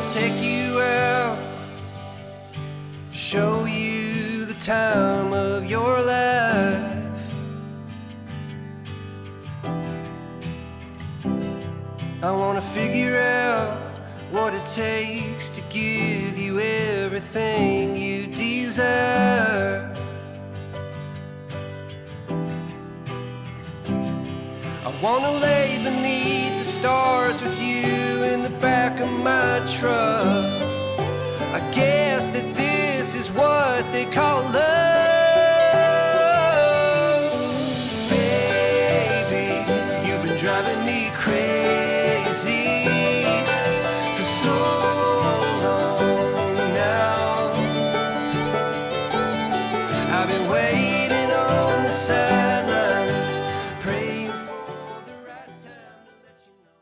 wanna take you out, show you the time of your life. I wanna figure out what it takes to give you everything you desire. I wanna lay beneath the stars with you in the back of my truck. I guess that this is what they call love. Baby, you've been driving me crazy for so long now. I've been waiting on the sidelines, praying for the right time to let you know.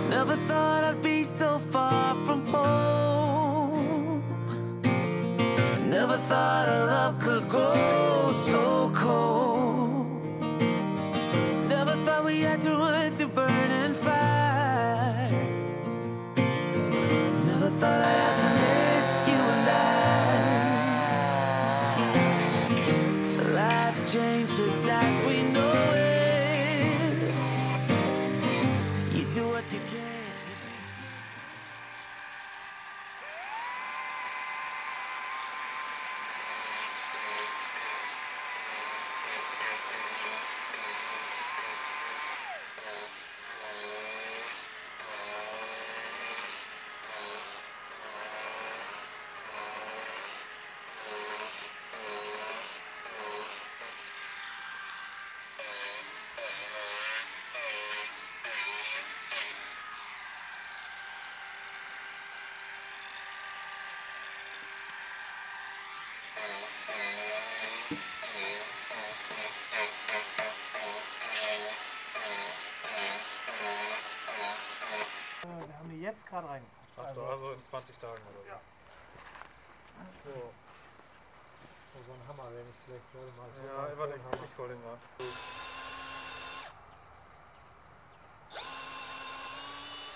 Never thought I'd be so far from home. Never thought our love could grow so cold. Never thought we had to run through burning fire. Never thought I had to miss you and I. Life changes as we know it. You do what you can. Wir haben die jetzt gerade reingepackt. Achso, also in 20 Tagen oder so. Ja. So. Oh, so ein Hammer wäre nicht schlecht. Ja, warte, ich hol den mal.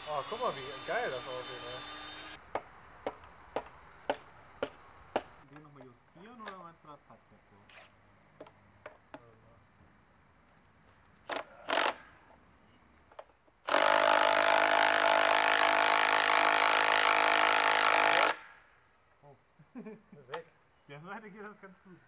Oh, guck mal, wie geil das aussieht, ey. Den nochmal aber passt jetzt so. Weg. Der Seite geht das ganz gut.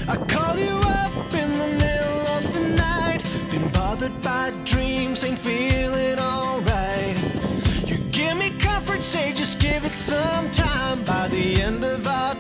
I call you up in the middle of the night. Been bothered by dreams, ain't feeling alright. You give me comfort, say just give it some time. By the end of our